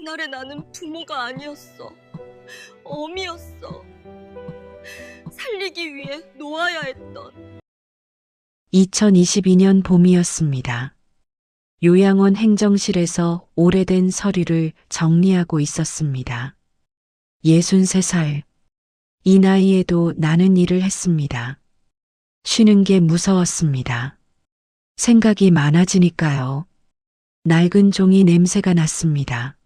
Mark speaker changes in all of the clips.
Speaker 1: 그날의 나는 부모가 아니었어. 어미였어. 살리기 위해 놓아야 했던.
Speaker 2: 2022년 봄이었습니다. 요양원 행정실에서 오래된 서류를 정리하고 있었습니다. 63살. 이 나이에도 나는 일을 했습니다. 쉬는 게 무서웠습니다. 생각이 많아지니까요. 낡은 종이 냄새가 났습니다.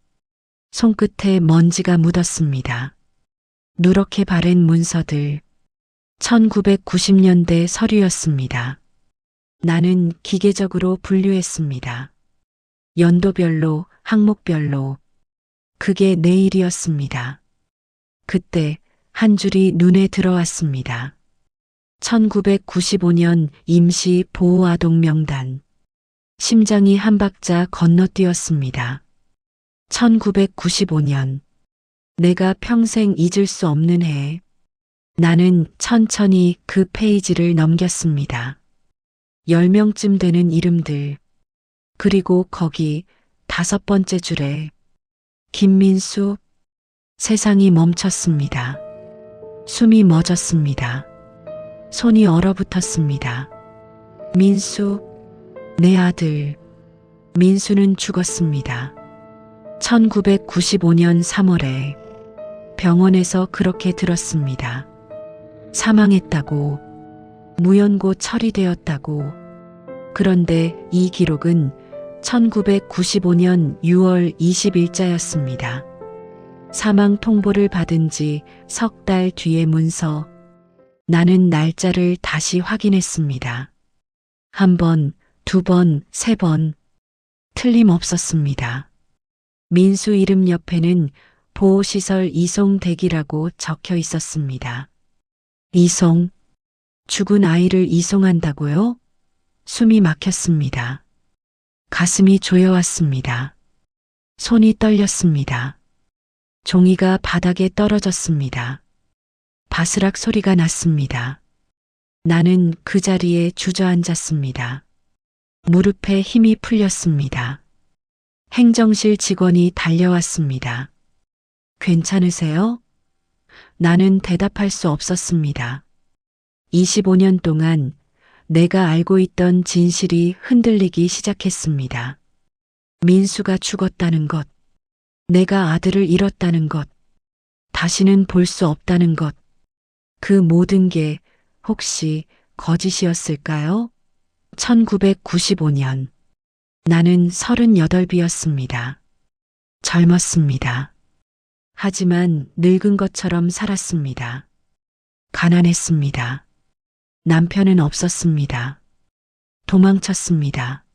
Speaker 2: 손끝에 먼지가 묻었습니다. 누렇게 바랜 문서들. 1990년대 서류였습니다. 나는 기계적으로 분류했습니다. 연도별로, 항목별로. 그게 내 일이었습니다. 그때 한 줄이 눈에 들어왔습니다. 1995년 임시 보호아동 명단. 심장이 한 박자 건너뛰었습니다. 1995년. 내가 평생 잊을 수 없는 해. 나는 천천히 그 페이지를 넘겼습니다. 10명쯤 되는 이름들. 그리고 거기 5번째 줄에 김민수. 세상이 멈췄습니다. 숨이 멎었습니다. 손이 얼어붙었습니다. 민수, 내 아들. 민수는 죽었습니다. 1995년 3월에 병원에서 그렇게 들었습니다. 사망했다고, 무연고 처리되었다고. 그런데 이 기록은 1995년 6월 20일자였습니다. 사망 통보를 받은 지 석 달 뒤의 문서. 나는 날짜를 다시 확인했습니다. 1번, 2번, 3번. 틀림없었습니다. 민수 이름 옆에는 보호시설 이송 대기라고 적혀 있었습니다. 이송? 죽은 아이를 이송한다고요? 숨이 막혔습니다. 가슴이 조여왔습니다. 손이 떨렸습니다. 종이가 바닥에 떨어졌습니다. 바스락 소리가 났습니다. 나는 그 자리에 주저앉았습니다. 무릎에 힘이 풀렸습니다. 행정실 직원이 달려왔습니다. 괜찮으세요? 나는 대답할 수 없었습니다. 25년 동안 내가 알고 있던 진실이 흔들리기 시작했습니다. 민수가 죽었다는 것, 내가 아들을 잃었다는 것, 다시는 볼 수 없다는 것, 그 모든 게 혹시 거짓이었을까요? 1995년. 나는 38이었습니다. 젊었습니다. 하지만 늙은 것처럼 살았습니다. 가난했습니다. 남편은 없었습니다. 도망쳤습니다.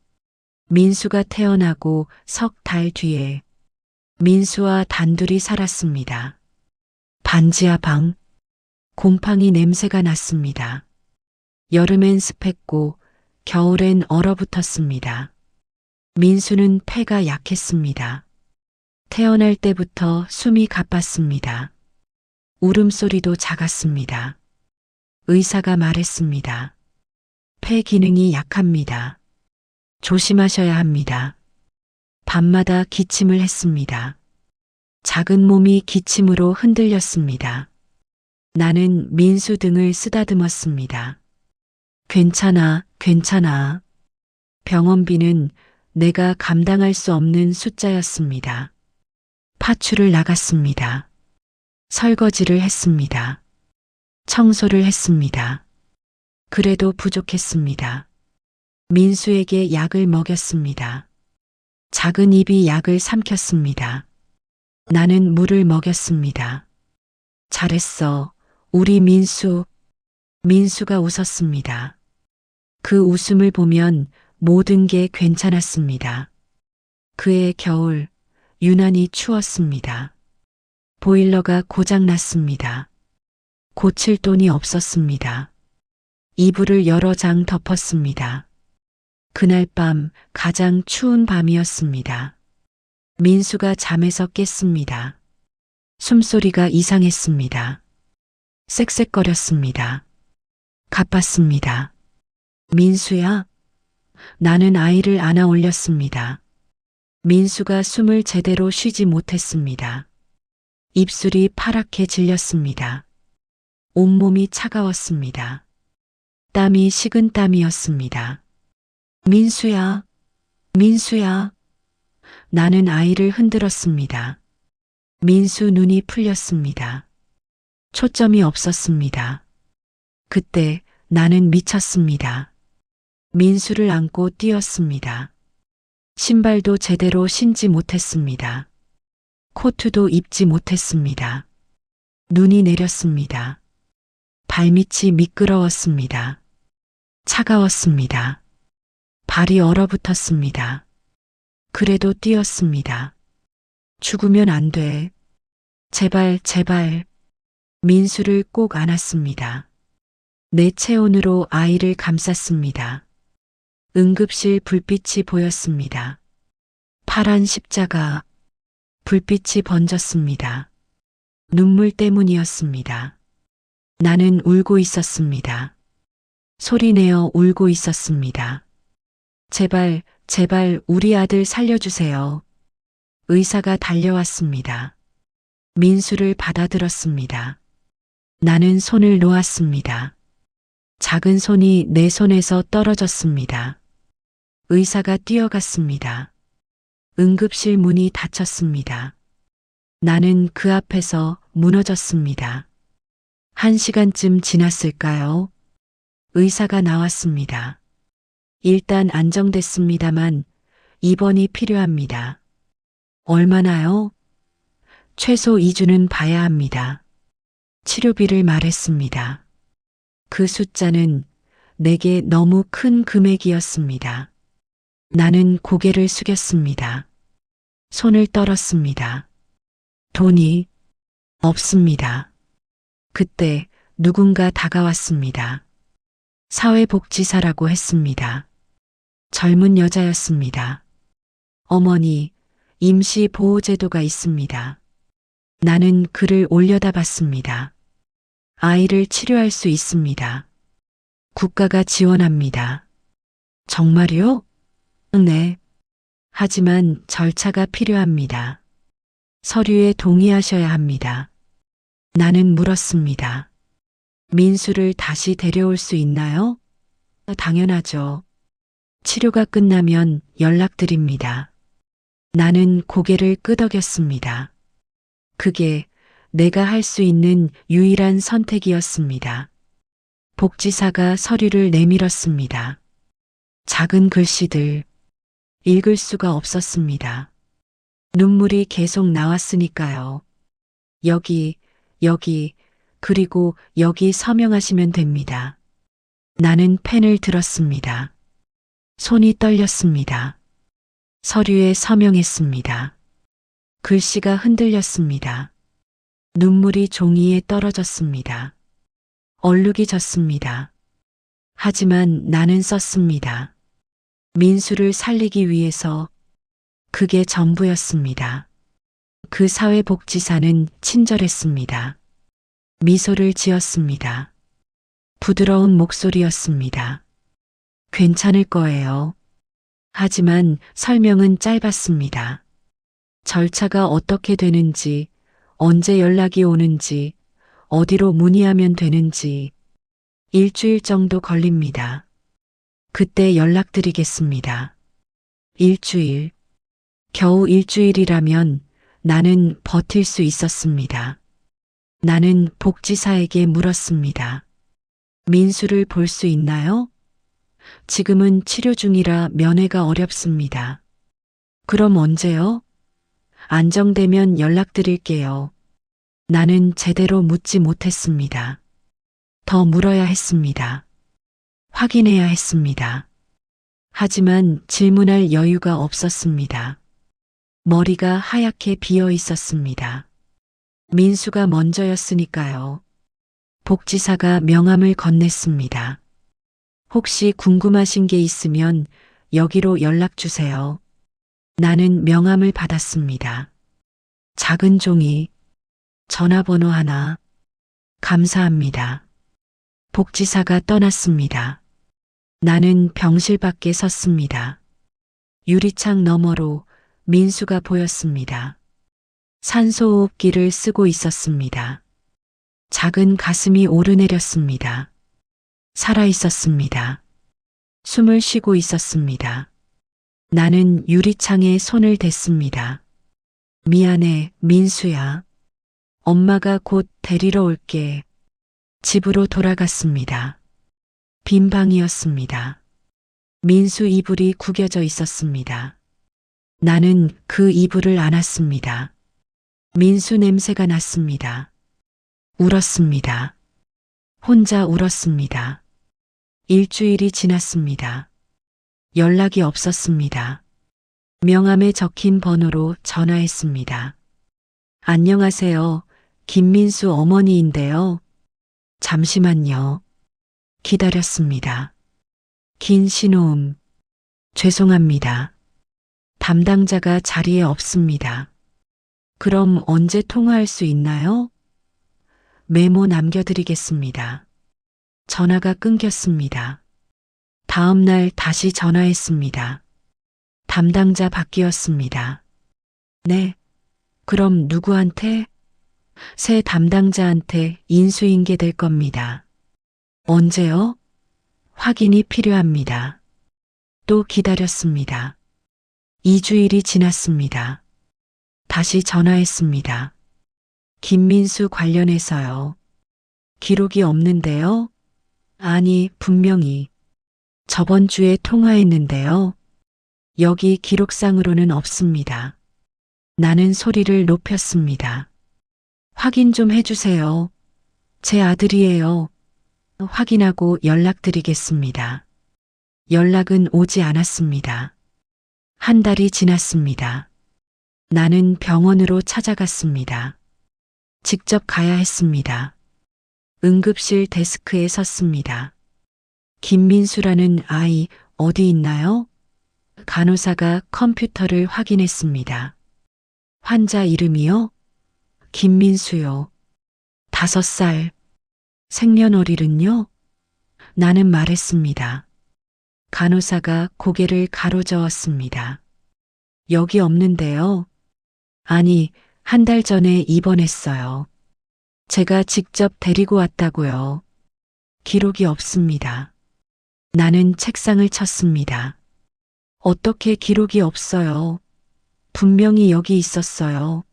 Speaker 2: 민수가 태어나고 석 달 뒤에 민수와 단둘이 살았습니다. 반지하 방. 곰팡이 냄새가 났습니다. 여름엔 습했고 겨울엔 얼어붙었습니다. 민수는 폐가 약했습니다. 태어날 때부터 숨이 가빴습니다. 울음소리도 작았습니다. 의사가 말했습니다. 폐 기능이 약합니다. 조심하셔야 합니다. 밤마다 기침을 했습니다. 작은 몸이 기침으로 흔들렸습니다. 나는 민수 등을 쓰다듬었습니다. 괜찮아, 괜찮아. 병원비는 내가 감당할 수 없는 숫자였습니다. 파출을 나갔습니다. 설거지를 했습니다. 청소를 했습니다. 그래도 부족했습니다. 민수에게 약을 먹였습니다. 작은 입이 약을 삼켰습니다. 나는 물을 먹였습니다. 잘했어, 우리 민수. 민수가 웃었습니다. 그 웃음을 보면 모든 게 괜찮았습니다. 그해 겨울, 유난히 추웠습니다. 보일러가 고장났습니다. 고칠 돈이 없었습니다. 이불을 여러 장 덮었습니다. 그날 밤 가장 추운 밤이었습니다. 민수가 잠에서 깼습니다. 숨소리가 이상했습니다. 쌕쌕거렸습니다. 가빴습니다. 민수야? 나는 아이를 안아 올렸습니다. 민수가 숨을 제대로 쉬지 못했습니다. 입술이 파랗게 질렸습니다. 온몸이 차가웠습니다. 땀이 식은 땀이었습니다. 민수야, 민수야. 나는 아이를 흔들었습니다. 민수 눈이 풀렸습니다. 초점이 없었습니다. 그때 나는 미쳤습니다. 민수를 안고 뛰었습니다. 신발도 제대로 신지 못했습니다. 코트도 입지 못했습니다. 눈이 내렸습니다. 발밑이 미끄러웠습니다. 차가웠습니다. 발이 얼어붙었습니다. 그래도 뛰었습니다. 죽으면 안 돼. 제발, 제발. 민수를 꼭 안았습니다. 내 체온으로 아이를 감쌌습니다. 응급실 불빛이 보였습니다. 파란 십자가, 불빛이 번졌습니다. 눈물 때문이었습니다. 나는 울고 있었습니다. 소리내어 울고 있었습니다. 제발, 제발 우리 아들 살려주세요. 의사가 달려왔습니다. 민수를 받아들었습니다. 나는 손을 놓았습니다. 작은 손이 내 손에서 떨어졌습니다. 의사가 뛰어갔습니다. 응급실 문이 닫혔습니다. 나는 그 앞에서 무너졌습니다. 1시간쯤 지났을까요? 의사가 나왔습니다. 일단 안정됐습니다만 입원이 필요합니다. 얼마나요? 최소 2주는 봐야 합니다. 치료비를 말했습니다. 그 숫자는 내게 너무 큰 금액이었습니다. 나는 고개를 숙였습니다. 손을 떨었습니다. 돈이 없습니다. 그때 누군가 다가왔습니다. 사회복지사라고 했습니다. 젊은 여자였습니다. 어머니, 임시보호제도가 있습니다. 나는 그를 올려다봤습니다. 아이를 치료할 수 있습니다. 국가가 지원합니다. 정말요? 네. 하지만 절차가 필요합니다. 서류에 동의하셔야 합니다. 나는 물었습니다. 민수를 다시 데려올 수 있나요? 당연하죠. 치료가 끝나면 연락드립니다. 나는 고개를 끄덕였습니다. 그게 내가 할 수 있는 유일한 선택이었습니다. 복지사가 서류를 내밀었습니다. 작은 글씨들, 읽을 수가 없었습니다. 눈물이 계속 나왔으니까요. 여기, 그리고 여기 서명하시면 됩니다. 나는 펜을 들었습니다. 손이 떨렸습니다. 서류에 서명했습니다. 글씨가 흔들렸습니다. 눈물이 종이에 떨어졌습니다. 얼룩이 졌습니다. 하지만 나는 썼습니다. 민수를 살리기 위해서. 그게 전부였습니다. 그 사회복지사는 친절했습니다. 미소를 지었습니다. 부드러운 목소리였습니다. 괜찮을 거예요. 하지만 설명은 짧았습니다. 절차가 어떻게 되는지, 언제 연락이 오는지, 어디로 문의하면 되는지, 일주일 정도 걸립니다. 그때 연락드리겠습니다. 일주일. 겨우 일주일이라면 나는 버틸 수 있었습니다. 나는 복지사에게 물었습니다. 민수를 볼 수 있나요? 지금은 치료 중이라 면회가 어렵습니다. 그럼 언제요? 안정되면 연락드릴게요. 나는 제대로 묻지 못했습니다. 더 물어야 했습니다. 확인해야 했습니다. 하지만 질문할 여유가 없었습니다. 머리가 하얗게 비어 있었습니다. 민수가 먼저였으니까요. 복지사가 명함을 건넸습니다. 혹시 궁금하신 게 있으면 여기로 연락 주세요. 나는 명함을 받았습니다. 작은 종이, 전화번호 하나. 감사합니다. 복지사가 떠났습니다. 나는 병실 밖에 섰습니다. 유리창 너머로 민수가 보였습니다. 산소호흡기를 쓰고 있었습니다. 작은 가슴이 오르내렸습니다. 살아 있었습니다. 숨을 쉬고 있었습니다. 나는 유리창에 손을 댔습니다. 미안해, 민수야. 엄마가 곧 데리러 올게. 집으로 돌아갔습니다. 빈 방이었습니다. 민수 이불이 구겨져 있었습니다. 나는 그 이불을 안았습니다. 민수 냄새가 났습니다. 울었습니다. 혼자 울었습니다. 일주일이 지났습니다. 연락이 없었습니다. 명함에 적힌 번호로 전화했습니다. 안녕하세요. 김민수 어머니인데요. 잠시만요. 기다렸습니다. 긴 신호음. 죄송합니다. 담당자가 자리에 없습니다. 그럼 언제 통화할 수 있나요? 메모 남겨드리겠습니다. 전화가 끊겼습니다. 다음 날 다시 전화했습니다. 담당자 바뀌었습니다. 네. 그럼 누구한테? 새 담당자한테 인수인계될 겁니다. 언제요? 확인이 필요합니다. 또 기다렸습니다. 2주일이 지났습니다. 다시 전화했습니다. 김민수 관련해서요. 기록이 없는데요. 아니, 분명히 저번 주에 통화했는데요. 여기 기록상으로는 없습니다. 나는 소리를 높였습니다. 확인 좀 해주세요. 제 아들이에요. 확인하고 연락드리겠습니다. 연락은 오지 않았습니다. 한 달이 지났습니다. 나는 병원으로 찾아갔습니다. 직접 가야 했습니다. 응급실 데스크에 섰습니다. 김민수라는 아이 어디 있나요? 간호사가 컴퓨터를 확인했습니다. 환자 이름이요? 김민수요. 5살. 생년월일은요? 나는 말했습니다. 간호사가 고개를 가로저었습니다. 여기 없는데요. 아니, 한 달 전에 입원했어요. 제가 직접 데리고 왔다고요. 기록이 없습니다. 나는 책상을 쳤습니다. 어떻게 기록이 없어요? 분명히 여기 있었어요.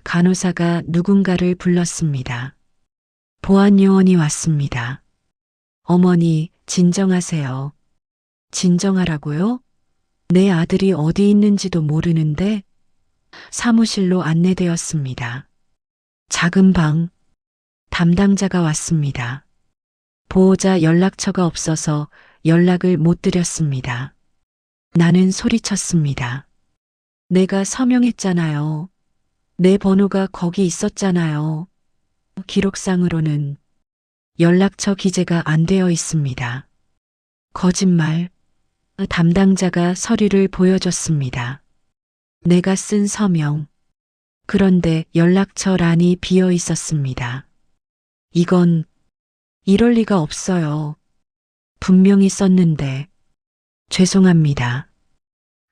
Speaker 2: 간호사가 누군가를 불렀습니다. 보안요원이 왔습니다. 어머니, 진정하세요. 진정하라고요? 내 아들이 어디 있는지도 모르는데 사무실로 안내되었습니다. 작은 방, 담당자가 왔습니다. 보호자 연락처가 없어서 연락을 못 드렸습니다. 나는 소리쳤습니다. 내가 서명했잖아요. 내 번호가 거기 있었잖아요. 기록상으로는 연락처 기재가 안 되어 있습니다. 거짓말. 담당자가 서류를 보여줬습니다. 내가 쓴 서명. 그런데 연락처 란이 비어 있었습니다. 이건 이럴 리가 없어요. 분명히 썼는데. 죄송합니다.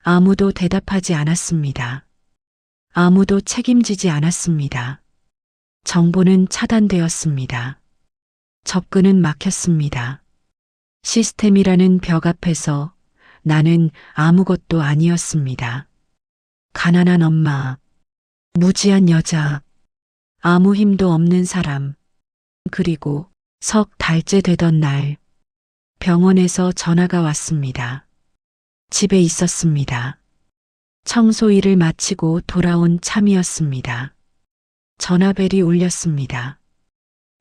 Speaker 2: 아무도 대답하지 않았습니다. 아무도 책임지지 않았습니다. 정보는 차단되었습니다. 접근은 막혔습니다. 시스템이라는 벽 앞에서 나는 아무것도 아니었습니다. 가난한 엄마, 무지한 여자, 아무 힘도 없는 사람, 그리고 석 달째 되던 날, 병원에서 전화가 왔습니다. 집에 있었습니다. 청소 일을 마치고 돌아온 참이었습니다. 전화벨이 울렸습니다.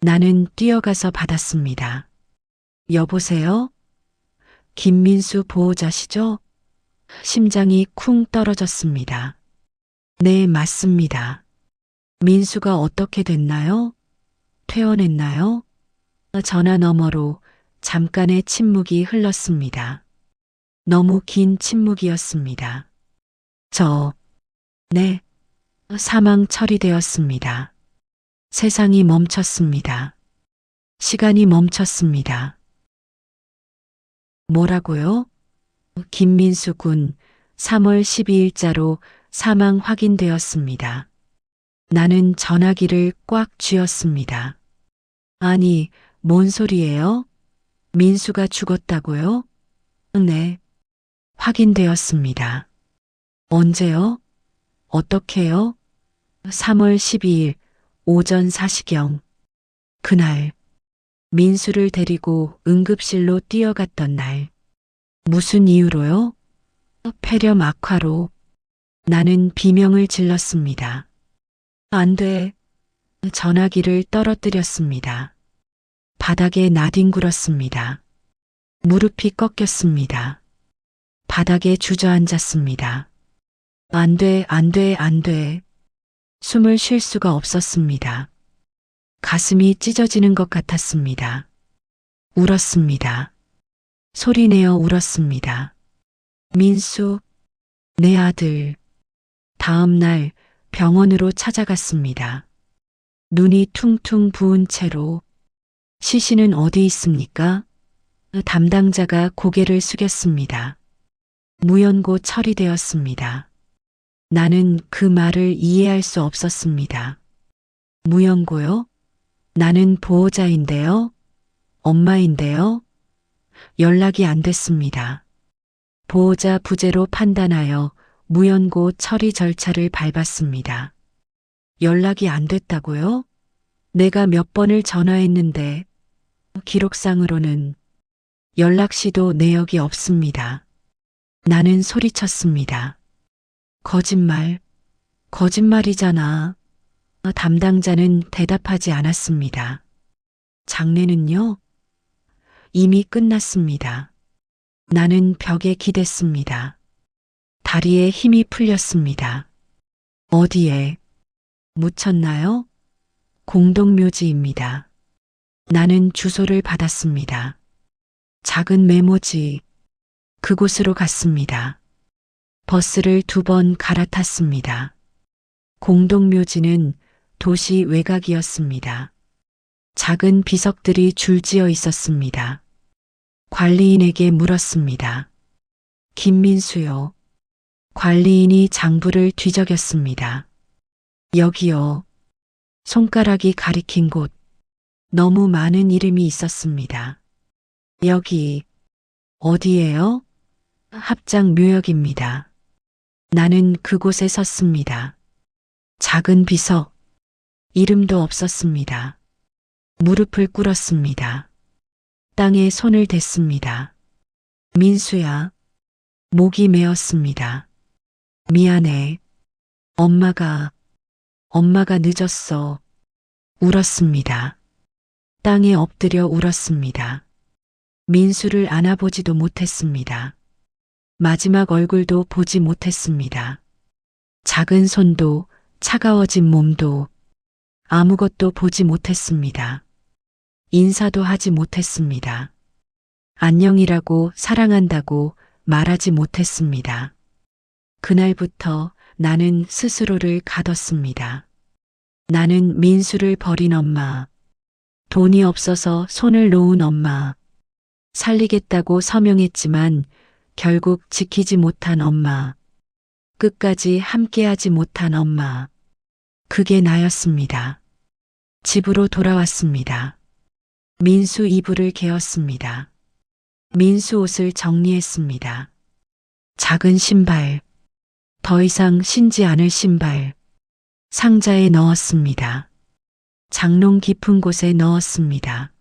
Speaker 2: 나는 뛰어가서 받았습니다. 여보세요? 김민수 보호자시죠? 심장이 쿵 떨어졌습니다. 네, 맞습니다. 민수가 어떻게 됐나요? 퇴원했나요? 전화 너머로 잠깐의 침묵이 흘렀습니다. 너무 긴 침묵이었습니다. 네, 사망 처리되었습니다. 세상이 멈췄습니다. 시간이 멈췄습니다. 뭐라고요? 김민수 군 3월 12일자로 사망 확인되었습니다. 나는 전화기를 꽉 쥐었습니다. 아니, 뭔 소리예요? 민수가 죽었다고요? 네. 확인되었습니다. 언제요? 어떻게요? 3월 12일 오전 4시경. 그날 민수를 데리고 응급실로 뛰어갔던 날. 무슨 이유로요? 폐렴 악화로. 나는 비명을 질렀습니다. 안 돼. 전화기를 떨어뜨렸습니다. 바닥에 나뒹굴었습니다. 무릎이 꺾였습니다. 바닥에 주저앉았습니다. 안 돼, 안 돼, 안 돼. 숨을 쉴 수가 없었습니다. 가슴이 찢어지는 것 같았습니다. 울었습니다. 소리내어 울었습니다. 민수, 내 아들. 다음 날 병원으로 찾아갔습니다. 눈이 퉁퉁 부은 채로. 시신은 어디 있습니까? 담당자가 고개를 숙였습니다. 무연고 처리되었습니다. 나는 그 말을 이해할 수 없었습니다. 무연고요? 나는 보호자인데요? 엄마인데요? 연락이 안 됐습니다. 보호자 부재로 판단하여 무연고 처리 절차를 밟았습니다. 연락이 안 됐다고요? 내가 몇 번을 전화했는데 기록상으로는 연락시도 내역이 없습니다. 나는 소리쳤습니다. 거짓말, 거짓말이잖아. 담당자는 대답하지 않았습니다. 장례는요? 이미 끝났습니다. 나는 벽에 기댔습니다. 다리에 힘이 풀렸습니다. 어디에? 묻혔나요? 공동묘지입니다. 나는 주소를 받았습니다. 작은 메모지. 그곳으로 갔습니다. 버스를 2번 갈아탔습니다. 공동묘지는 도시 외곽이었습니다. 작은 비석들이 줄지어 있었습니다. 관리인에게 물었습니다. 김민수요. 관리인이 장부를 뒤적였습니다. 여기요. 손가락이 가리킨 곳. 너무 많은 이름이 있었습니다. 여기. 어디예요? 합장묘역입니다. 나는 그곳에 섰습니다. 작은 비석. 이름도 없었습니다. 무릎을 꿇었습니다. 땅에 손을 댔습니다. 민수야. 목이 메었습니다. 미안해. 엄마가 늦었어. 울었습니다. 땅에 엎드려 울었습니다. 민수를 안아보지도 못했습니다. 마지막 얼굴도 보지 못했습니다. 작은 손도 차가워진 몸도 아무것도 보지 못했습니다. 인사도 하지 못했습니다. 안녕이라고 사랑한다고 말하지 못했습니다. 그날부터 나는 스스로를 가뒀습니다. 나는 민수를 버린 엄마, 돈이 없어서 손을 놓은 엄마, 살리겠다고 서명했지만 결국 지키지 못한 엄마, 끝까지 함께하지 못한 엄마. 그게 나였습니다. 집으로 돌아왔습니다. 민수 이불을 개었습니다. 민수 옷을 정리했습니다. 작은 신발, 더 이상 신지 않을 신발, 상자에 넣었습니다. 장롱 깊은 곳에 넣었습니다.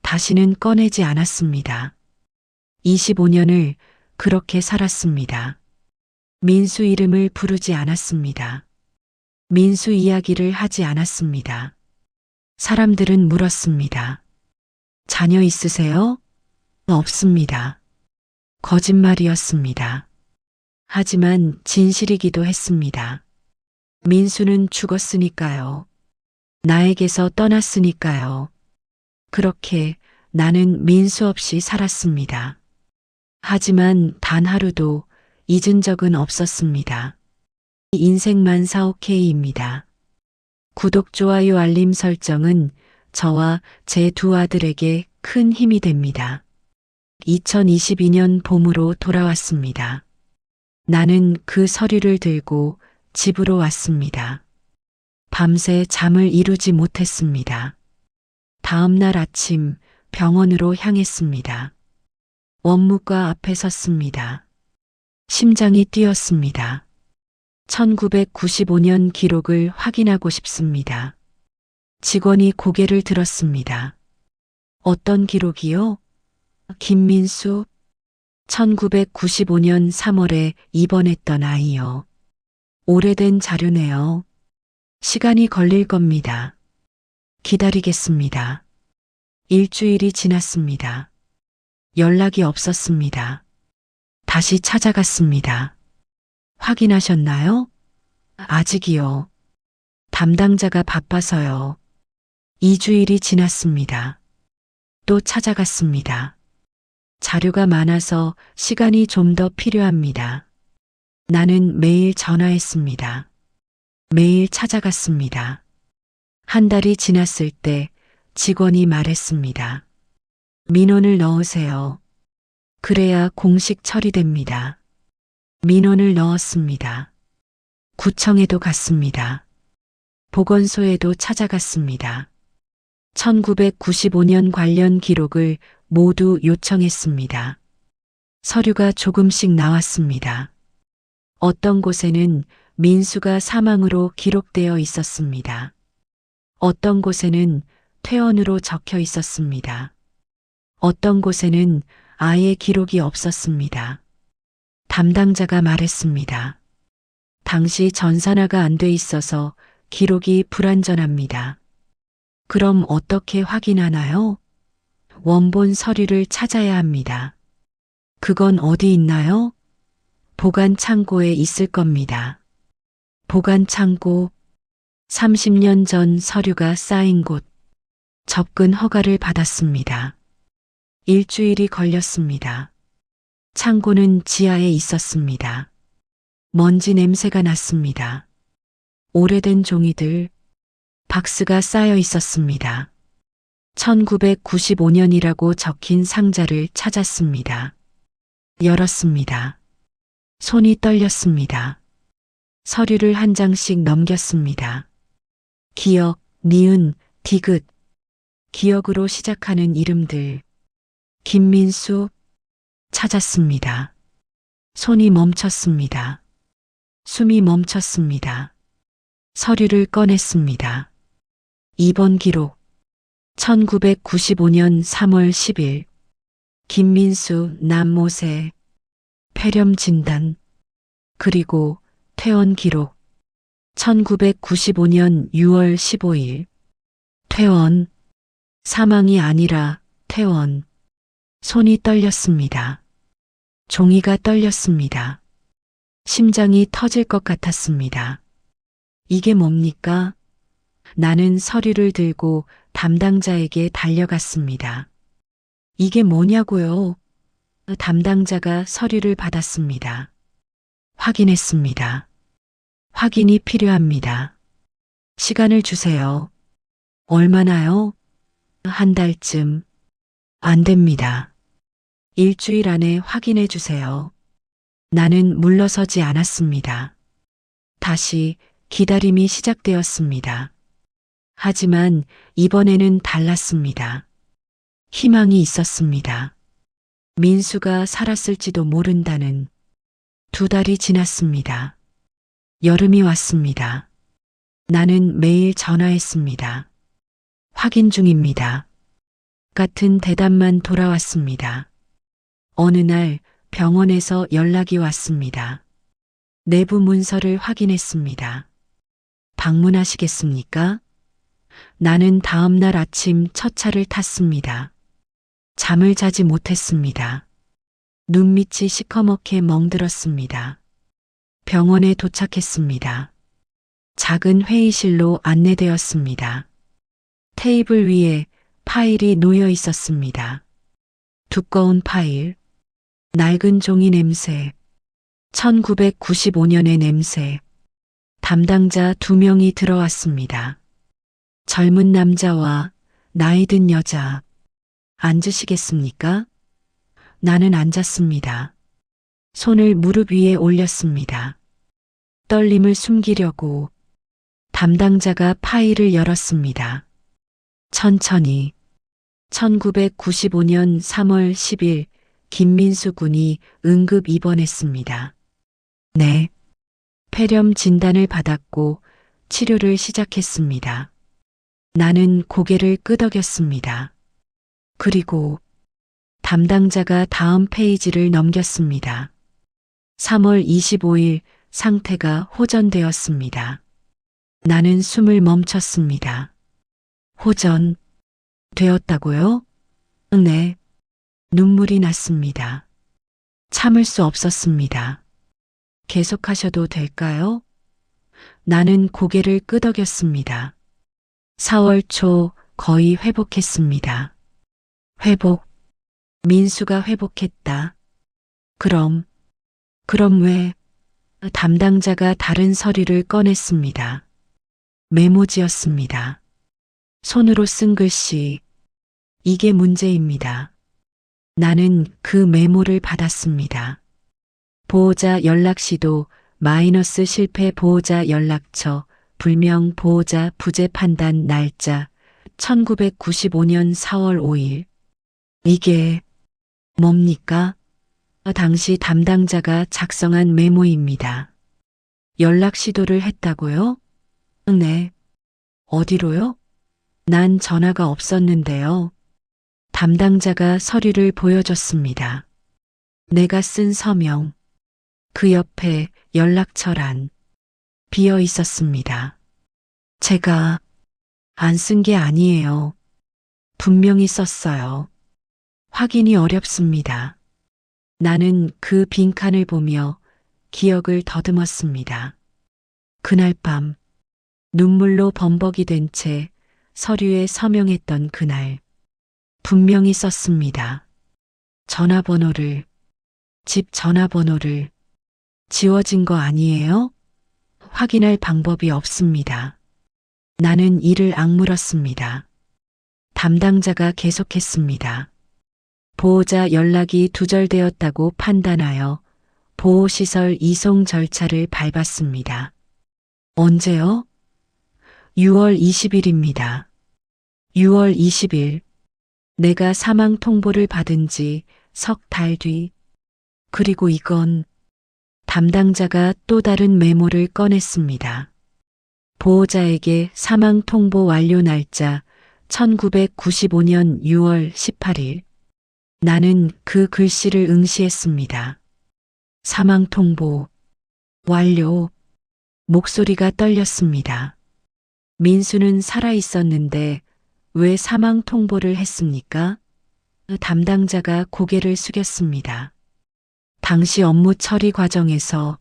Speaker 2: 다시는 꺼내지 않았습니다. 25년을 그렇게 살았습니다. 민수 이름을 부르지 않았습니다. 민수 이야기를 하지 않았습니다. 사람들은 물었습니다. 자녀 있으세요? 없습니다. 거짓말이었습니다. 하지만 진실이기도 했습니다. 민수는 죽었으니까요. 나에게서 떠났으니까요. 그렇게 나는 민수 없이 살았습니다. 하지만 단 하루도 잊은 적은 없었습니다. 인생만 사오K입니다. 구독, 좋아요, 알림 설정은 저와 제 2 아들에게 큰 힘이 됩니다. 2022년 봄으로 돌아왔습니다. 나는 그 서류를 들고 집으로 왔습니다. 밤새 잠을 이루지 못했습니다. 다음 날 아침 병원으로 향했습니다. 원무과 앞에 섰습니다. 심장이 뛰었습니다. 1995년 기록을 확인하고 싶습니다. 직원이 고개를 들었습니다. 어떤 기록이요? 김민수, 1995년 3월에 입원했던 아이요. 오래된 자료네요. 시간이 걸릴 겁니다. 기다리겠습니다. 일주일이 지났습니다. 연락이 없었습니다. 다시 찾아갔습니다. 확인하셨나요? 아직이요. 담당자가 바빠서요. 2주일이 지났습니다. 또 찾아갔습니다. 자료가 많아서 시간이 좀 더 필요합니다. 나는 매일 전화했습니다. 매일 찾아갔습니다. 한 달이 지났을 때 직원이 말했습니다. 민원을 넣으세요. 그래야 공식 처리됩니다. 민원을 넣었습니다. 구청에도 갔습니다. 보건소에도 찾아갔습니다. 1995년 관련 기록을 모두 요청했습니다. 서류가 조금씩 나왔습니다. 어떤 곳에는 민수가 사망으로 기록되어 있었습니다. 어떤 곳에는 퇴원으로 적혀 있었습니다. 어떤 곳에는 아예 기록이 없었습니다. 담당자가 말했습니다. 당시 전산화가 안 돼 있어서 기록이 불완전합니다. 그럼 어떻게 확인하나요? 원본 서류를 찾아야 합니다. 그건 어디 있나요? 보관 창고에 있을 겁니다. 보관 창고, 30년 전 서류가 쌓인 곳, 접근 허가를 받았습니다. 일주일이 걸렸습니다. 창고는 지하에 있었습니다. 먼지 냄새가 났습니다. 오래된 종이들, 박스가 쌓여 있었습니다. 1995년이라고 적힌 상자를 찾았습니다. 열었습니다. 손이 떨렸습니다. 서류를 한 장씩 넘겼습니다. 기억, 니은, 디귿, 기억으로 시작하는 이름들. 김민수, 찾았습니다. 손이 멈췄습니다. 숨이 멈췄습니다. 서류를 꺼냈습니다. 입원 기록. 1995년 3월 10일. 김민수 남모세. 폐렴 진단. 그리고 퇴원 기록. 1995년 6월 15일. 퇴원. 사망이 아니라 퇴원. 손이 떨렸습니다. 종이가 떨렸습니다. 심장이 터질 것 같았습니다. 이게 뭡니까? 나는 서류를 들고 담당자에게 달려갔습니다. 이게 뭐냐고요? 담당자가 서류를 받았습니다. 확인했습니다. 확인이 필요합니다. 시간을 주세요. 얼마나요? 한 달쯤. 안 됩니다. 일주일 안에 확인해 주세요. 나는 물러서지 않았습니다. 다시 기다림이 시작되었습니다. 하지만 이번에는 달랐습니다. 희망이 있었습니다. 민수가 살았을지도 모른다는. 2달이 지났습니다. 여름이 왔습니다. 나는 매일 전화했습니다. 확인 중입니다. 같은 대답만 돌아왔습니다. 어느 날 병원에서 연락이 왔습니다. 내부 문서를 확인했습니다. 방문하시겠습니까? 나는 다음 날 아침 첫 차를 탔습니다. 잠을 자지 못했습니다. 눈밑이 시커멓게 멍들었습니다. 병원에 도착했습니다. 작은 회의실로 안내되었습니다. 테이블 위에 파일이 놓여 있었습니다. 두꺼운 파일, 낡은 종이 냄새, 1995년의 냄새. 담당자 2명이 들어왔습니다. 젊은 남자와 나이 든 여자. 앉으시겠습니까? 나는 앉았습니다. 손을 무릎 위에 올렸습니다. 떨림을 숨기려고 담당자가 파일을 열었습니다. 천천히 1995년 3월 10일 김민수 군이 응급 입원했습니다. 네. 폐렴 진단을 받았고 치료를 시작했습니다. 나는 고개를 끄덕였습니다. 그리고 담당자가 다음 페이지를 넘겼습니다. 3월 25일 상태가 호전되었습니다. 나는 숨을 멈췄습니다. 호전 되었다고요? 네. 눈물이 났습니다. 참을 수 없었습니다. 계속하셔도 될까요? 나는 고개를 끄덕였습니다. 4월 초 거의 회복했습니다. 회복. 민수가 회복했다. 그럼 왜? 담당자가 다른 서류를 꺼냈습니다. 메모지였습니다. 손으로 쓴 글씨. 이게 문제입니다. 나는 그 메모를 받았습니다. 보호자 연락시도 마이너스 실패 보호자 연락처 불명 보호자 부재 판단 날짜 1995년 4월 5일. 이게 뭡니까? 당시 담당자가 작성한 메모입니다. 연락 시도를 했다고요? 네. 어디로요? 난 전화가 없었는데요. 담당자가 서류를 보여줬습니다. 내가 쓴 서명. 그 옆에 연락처란 비어 있었습니다. 제가 안 쓴 게 아니에요. 분명히 썼어요. 확인이 어렵습니다. 나는 그 빈칸을 보며 기억을 더듬었습니다. 그날 밤 눈물로 범벅이 된 채 서류에 서명했던 그날 분명히 썼습니다. 전화번호를, 집 전화번호를. 지워진 거 아니에요? 확인할 방법이 없습니다. 나는 이를 악물었습니다. 담당자가 계속했습니다. 보호자 연락이 두절되었다고 판단하여 보호시설 이송 절차를 밟았습니다. 언제요? 6월 20일입니다. 6월 20일. 내가 사망 통보를 받은 지 석 달 뒤. 그리고 이건 담당자가 또 다른 메모를 꺼냈습니다. 보호자에게 사망 통보 완료 날짜 1995년 6월 18일. 나는 그 글씨를 응시했습니다. 사망 통보 완료. 목소리가 떨렸습니다. 민수는 살아 있었는데 왜 사망 통보를 했습니까? 담당자가 고개를 숙였습니다. 당시 업무 처리 과정에서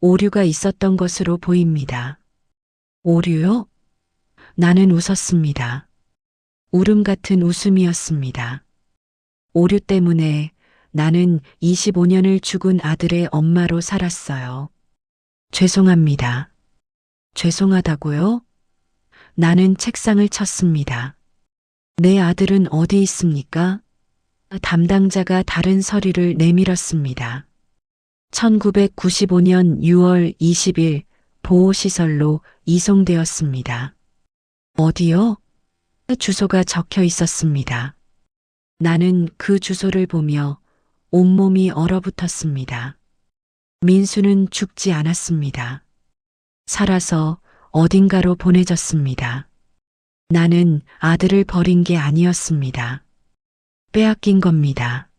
Speaker 2: 오류가 있었던 것으로 보입니다. 오류요? 나는 웃었습니다. 울음 같은 웃음이었습니다. 오류 때문에 나는 25년을 죽은 아들의 엄마로 살았어요. 죄송합니다. 죄송하다고요? 나는 책상을 쳤습니다. 내 아들은 어디 있습니까? 담당자가 다른 서류를 내밀었습니다. 1995년 6월 20일 보호시설로 이송되었습니다. 어디요? 주소가 적혀 있었습니다. 나는 그 주소를 보며 온몸이 얼어붙었습니다. 민수는 죽지 않았습니다. 살아서 어딘가로 보내졌습니다. 나는 아들을 버린 게 아니었습니다. 빼앗긴 겁니다.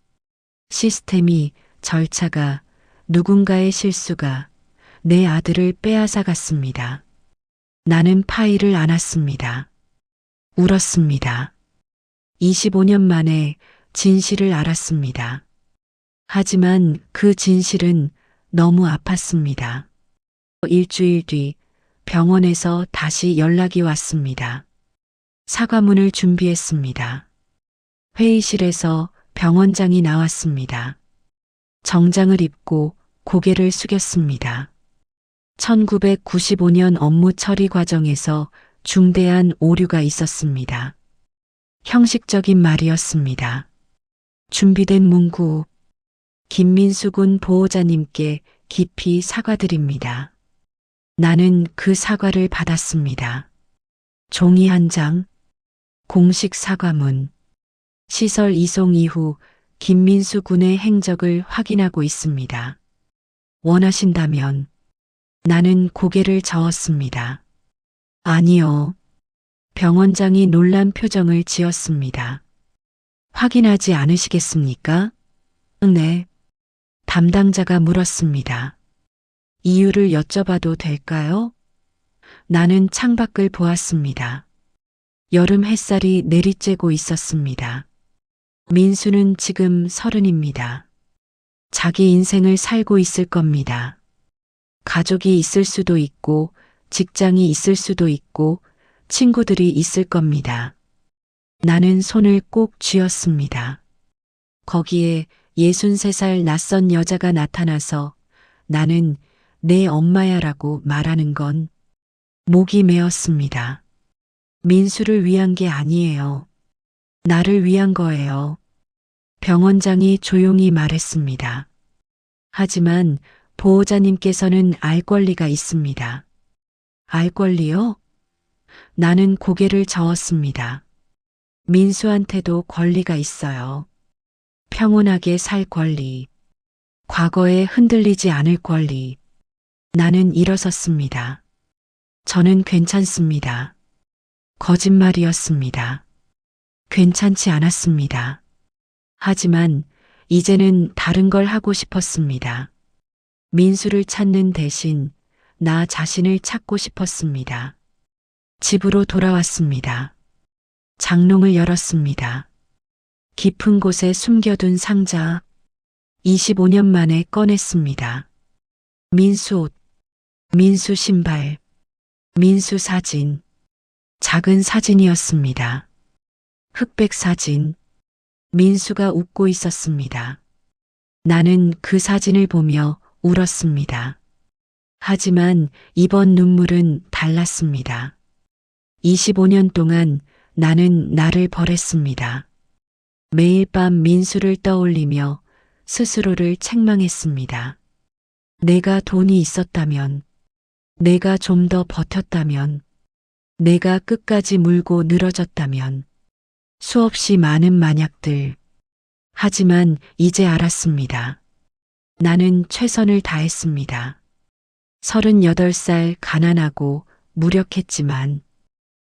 Speaker 2: 시스템이, 절차가, 누군가의 실수가 내 아들을 빼앗아 갔습니다. 나는 파일을 안았습니다. 울었습니다. 25년 만에 진실을 알았습니다. 하지만 그 진실은 너무 아팠습니다. 일주일 뒤 병원에서 다시 연락이 왔습니다. 사과문을 준비했습니다. 회의실에서 병원장이 나왔습니다. 정장을 입고 고개를 숙였습니다. 1995년 업무 처리 과정에서 중대한 오류가 있었습니다. 형식적인 말이었습니다. 준비된 문구, 김민수 군 보호자님께 깊이 사과드립니다. 나는 그 사과를 받았습니다. 종이 한 장, 공식 사과문, 시설 이송 이후 김민수 군의 행적을 확인하고 있습니다. 원하신다면 나는 고개를 저었습니다. 아니요. 병원장이 놀란 표정을 지었습니다. 확인하지 않으시겠습니까? 네. 담당자가 물었습니다. 이유를 여쭤봐도 될까요? 나는 창밖을 보았습니다. 여름 햇살이 내리쬐고 있었습니다. 민수는 지금 30입니다. 자기 인생을 살고 있을 겁니다. 가족이 있을 수도 있고, 직장이 있을 수도 있고, 친구들이 있을 겁니다. 나는 손을 꼭 쥐었습니다. 거기에 63살 낯선 여자가 나타나서 나는 내 엄마야라고 말하는 건 목이 메었습니다. 민수를 위한 게 아니에요. 나를 위한 거예요. 병원장이 조용히 말했습니다. 하지만 보호자님께서는 알 권리가 있습니다. 알 권리요? 나는 고개를 저었습니다. 민수한테도 권리가 있어요. 평온하게 살 권리. 과거에 흔들리지 않을 권리. 나는 일어섰습니다. 저는 괜찮습니다. 거짓말이었습니다. 괜찮지 않았습니다. 하지만 이제는 다른 걸 하고 싶었습니다. 민수를 찾는 대신 나 자신을 찾고 싶었습니다. 집으로 돌아왔습니다. 장롱을 열었습니다. 깊은 곳에 숨겨둔 상자 25년 만에 꺼냈습니다. 민수 옷, 민수 신발, 민수 사진, 작은 사진이었습니다. 흑백 사진, 민수가 웃고 있었습니다. 나는 그 사진을 보며 울었습니다. 하지만 이번 눈물은 달랐습니다. 25년 동안 나는 나를 버렸습니다. 매일 밤 민수를 떠올리며 스스로를 책망했습니다. 내가 돈이 있었다면, 내가 좀 더 버텼다면, 내가 끝까지 물고 늘어졌다면, 수없이 많은 만약들. 하지만 이제 알았습니다. 나는 최선을 다했습니다. 38살 가난하고 무력했지만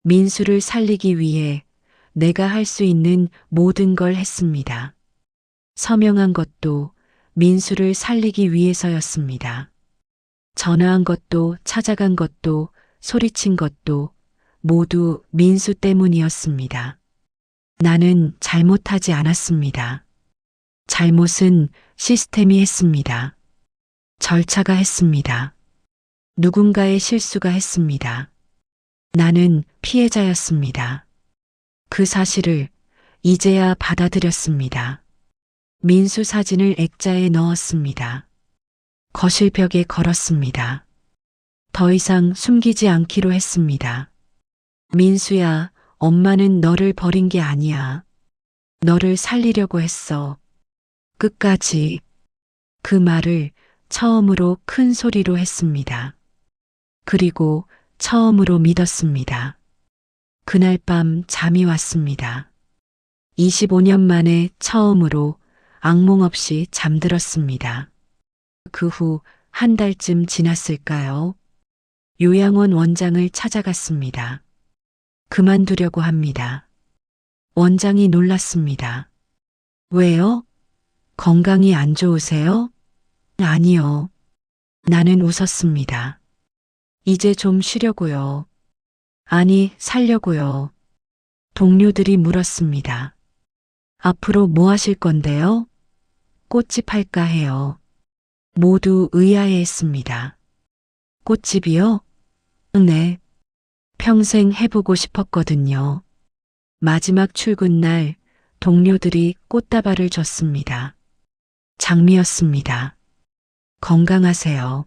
Speaker 2: 민수를 살리기 위해 내가 할 수 있는 모든 걸 했습니다. 서명한 것도 민수를 살리기 위해서였습니다. 전화한 것도 찾아간 것도 소리친 것도 모두 민수 때문이었습니다. 나는 잘못하지 않았습니다. 잘못은 시스템이 했습니다. 절차가 했습니다. 누군가의 실수가 했습니다. 나는 피해자였습니다. 그 사실을 이제야 받아들였습니다. 민수 사진을 액자에 넣었습니다. 거실 벽에 걸었습니다. 더 이상 숨기지 않기로 했습니다. 민수야, 엄마는 너를 버린 게 아니야. 너를 살리려고 했어. 끝까지. 그 말을 처음으로 큰 소리로 했습니다. 그리고 처음으로 믿었습니다. 그날 밤 잠이 왔습니다. 25년 만에 처음으로 악몽 없이 잠들었습니다. 그 후 한 달쯤 지났을까요? 요양원 원장을 찾아갔습니다. 그만두려고 합니다. 원장이 놀랐습니다. 왜요? 건강이 안 좋으세요? 아니요. 나는 웃었습니다. 이제 좀 쉬려고요. 아니, 살려고요. 동료들이 물었습니다. 앞으로 뭐 하실 건데요? 꽃집 할까 해요. 모두 의아해했습니다. 꽃집이요? 네. 평생 해보고 싶었거든요. 마지막 출근 날 동료들이 꽃다발을 줬습니다. 장미였습니다. 건강하세요.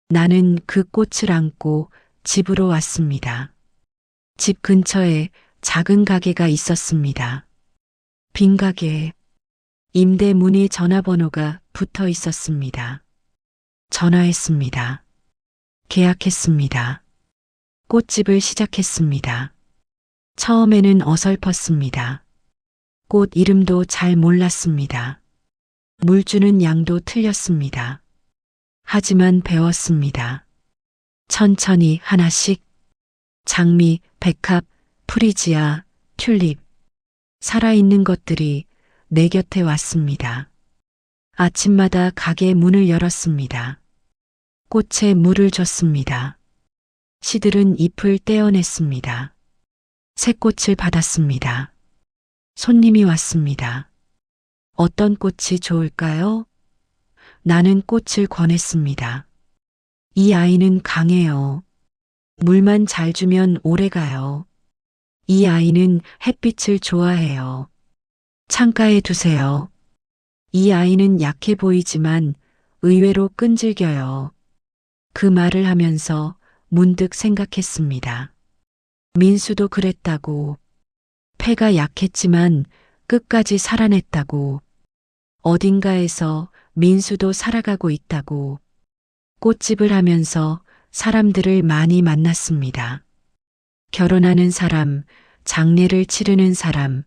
Speaker 2: 나는 그 꽃을 안고 집으로 왔습니다. 집 근처에 작은 가게가 있었습니다. 빈 가게. 임대 문의 전화번호가 붙어 있었습니다. 전화했습니다. 계약했습니다. 꽃집을 시작했습니다. 처음에는 어설펐습니다. 꽃 이름도 잘 몰랐습니다. 물 주는 양도 틀렸습니다. 하지만 배웠습니다. 천천히 하나씩 장미, 백합, 프리지아, 튤립, 살아있는 것들이 내 곁에 왔습니다. 아침마다 가게 문을 열었습니다. 꽃에 물을 줬습니다. 시들은 잎을 떼어냈습니다. 새 꽃을 받았습니다. 손님이 왔습니다. 어떤 꽃이 좋을까요? 나는 꽃을 권했습니다. 이 아이는 강해요. 물만 잘 주면 오래 가요. 이 아이는 햇빛을 좋아해요. 창가에 두세요. 이 아이는 약해 보이지만 의외로 끈질겨요. 그 말을 하면서 문득 생각했습니다. 민수도 그랬다고. 폐가 약했지만 끝까지 살아냈다고. 어딘가에서 민수도 살아가고 있다고. 꽃집을 하면서 사람들을 많이 만났습니다. 결혼하는 사람, 장례를 치르는 사람,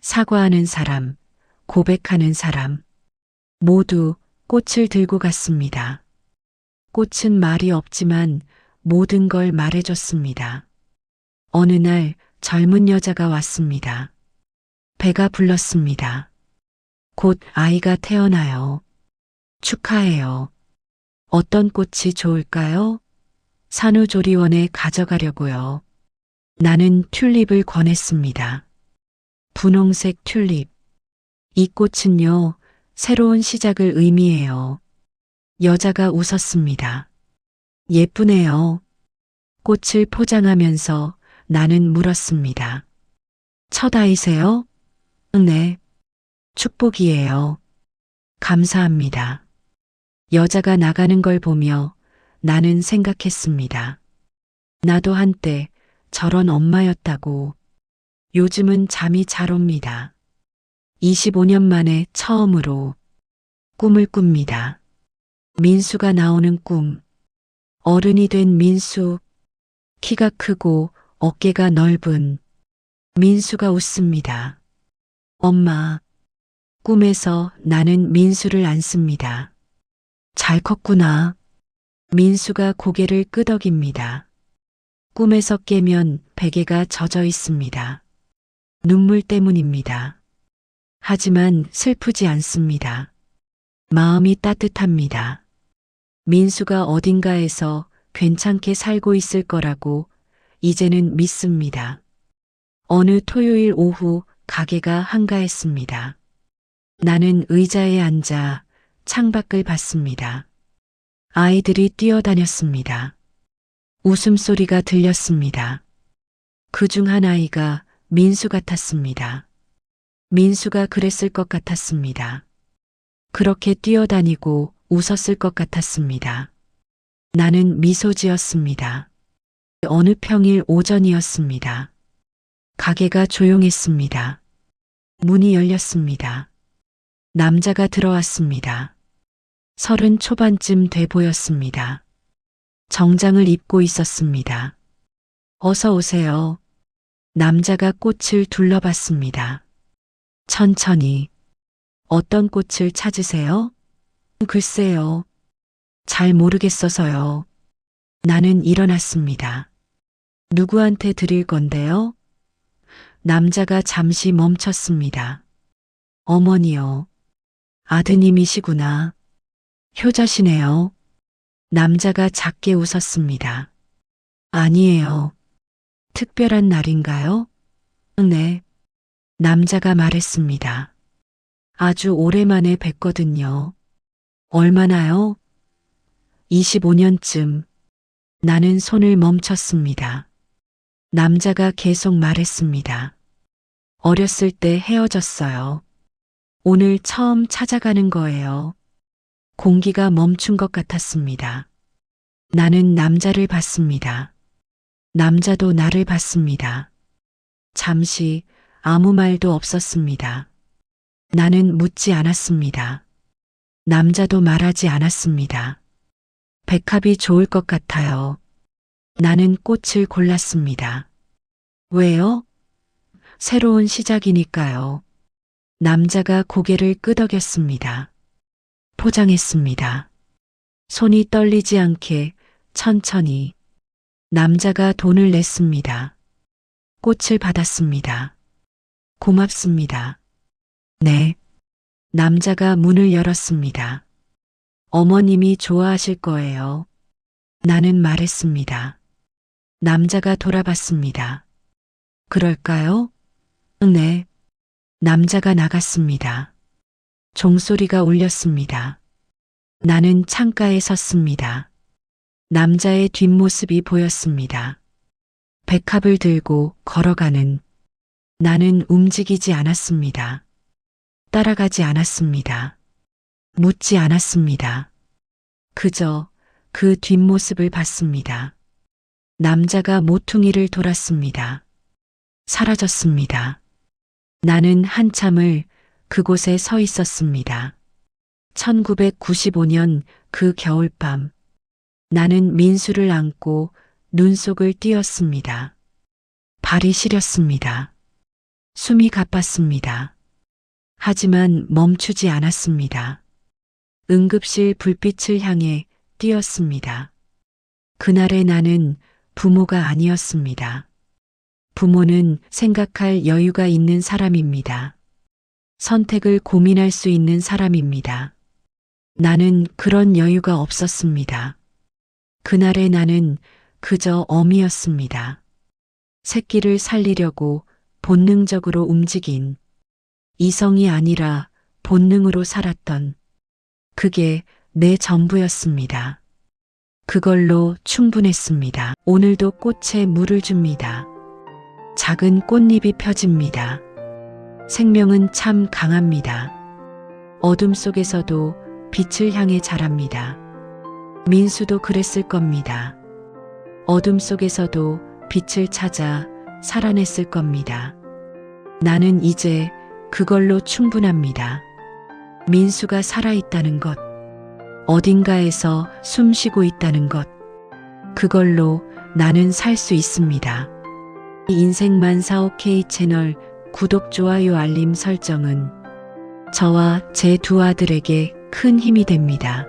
Speaker 2: 사과하는 사람, 고백하는 사람. 모두 꽃을 들고 갔습니다. 꽃은 말이 없지만 모든 걸 말해줬습니다. 어느 날 젊은 여자가 왔습니다. 배가 불렀습니다. 곧 아이가 태어나요. 축하해요. 어떤 꽃이 좋을까요? 산후조리원에 가져가려고요. 나는 튤립을 권했습니다. 분홍색 튤립. 이 꽃은요, 새로운 시작을 의미해요. 여자가 웃었습니다. 예쁘네요. 꽃을 포장하면서 나는 물었습니다. 첫 아이세요? 네. 축복이에요. 감사합니다. 여자가 나가는 걸 보며 나는 생각했습니다. 나도 한때 저런 엄마였다고. 요즘은 잠이 잘 옵니다. 25년 만에 처음으로 꿈을 꿉니다. 민수가 나오는 꿈. 어른이 된 민수. 키가 크고 어깨가 넓은. 민수가 웃습니다. 엄마. 꿈에서 나는 민수를 안습니다. 잘 컸구나. 민수가 고개를 끄덕입니다. 꿈에서 깨면 베개가 젖어 있습니다. 눈물 때문입니다. 하지만 슬프지 않습니다. 마음이 따뜻합니다. 민수가 어딘가에서 괜찮게 살고 있을 거라고 이제는 믿습니다. 어느 토요일 오후 가게가 한가했습니다. 나는 의자에 앉아 창밖을 봤습니다. 아이들이 뛰어다녔습니다. 웃음소리가 들렸습니다. 그중 한 아이가 민수 같았습니다. 민수가 그랬을 것 같았습니다. 그렇게 뛰어다니고 웃었을 것 같았습니다. 나는 미소 지었습니다. 어느 평일 오전이었습니다. 가게가 조용했습니다. 문이 열렸습니다. 남자가 들어왔습니다. 30 초반쯤 돼 보였습니다. 정장을 입고 있었습니다. 어서 오세요. 남자가 꽃을 둘러봤습니다. 천천히. 어떤 꽃을 찾으세요? 글쎄요. 잘 모르겠어서요. 나는 일어났습니다. 누구한테 드릴 건데요? 남자가 잠시 멈췄습니다. 어머니요. 아드님이시구나. 효자시네요. 남자가 작게 웃었습니다. 아니에요. 특별한 날인가요? 네. 남자가 말했습니다. 아주 오랜만에 뵀거든요. 얼마나요? 25년쯤. 나는 손을 멈췄습니다. 남자가 계속 말했습니다. 어렸을 때 헤어졌어요. 오늘 처음 찾아가는 거예요. 공기가 멈춘 것 같았습니다. 나는 남자를 봤습니다. 남자도 나를 봤습니다. 잠시 아무 말도 없었습니다. 나는 묻지 않았습니다. 남자도 말하지 않았습니다. 백합이 좋을 것 같아요. 나는 꽃을 골랐습니다. 왜요? 새로운 시작이니까요. 남자가 고개를 끄덕였습니다. 포장했습니다. 손이 떨리지 않게 천천히. 남자가 돈을 냈습니다. 꽃을 받았습니다. 고맙습니다. 네. 남자가 문을 열었습니다. 어머님이 좋아하실 거예요. 나는 말했습니다. 남자가 돌아봤습니다. 그럴까요? 네. 남자가 나갔습니다. 종소리가 울렸습니다. 나는 창가에 섰습니다. 남자의 뒷모습이 보였습니다. 백합을 들고 걸어가는. 나는 움직이지 않았습니다. 따라가지 않았습니다. 묻지 않았습니다. 그저 그 뒷모습을 봤습니다. 남자가 모퉁이를 돌았습니다. 사라졌습니다. 나는 한참을 그곳에 서 있었습니다. 1995년 그 겨울밤. 나는 민수를 안고 눈속을 띄었습니다. 발이 시렸습니다. 숨이 가빴습니다. 하지만 멈추지 않았습니다. 응급실 불빛을 향해 뛰었습니다. 그날의 나는 부모가 아니었습니다. 부모는 생각할 여유가 있는 사람입니다. 선택을 고민할 수 있는 사람입니다. 나는 그런 여유가 없었습니다. 그날의 나는 그저 어미였습니다. 새끼를 살리려고 본능적으로 움직인, 이성이 아니라 본능으로 살았던, 그게 내 전부였습니다. 그걸로 충분했습니다. 오늘도 꽃에 물을 줍니다. 작은 꽃잎이 펴집니다. 생명은 참 강합니다. 어둠 속에서도 빛을 향해 자랍니다. 민수도 그랬을 겁니다. 어둠 속에서도 빛을 찾아 살아냈을 겁니다. 나는 이제 그걸로 충분합니다. 민수가 살아있다는 것, 어딘가에서 숨 쉬고 있다는 것, 그걸로 나는 살 수 있습니다. 인생만 사오 K 채널 구독, 좋아요, 알림 설정은 저와 제 두 아들에게 큰 힘이 됩니다.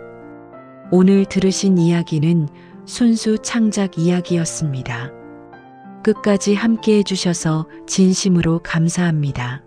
Speaker 2: 오늘 들으신 이야기는 순수 창작 이야기였습니다. 끝까지 함께 해주셔서 진심으로 감사합니다.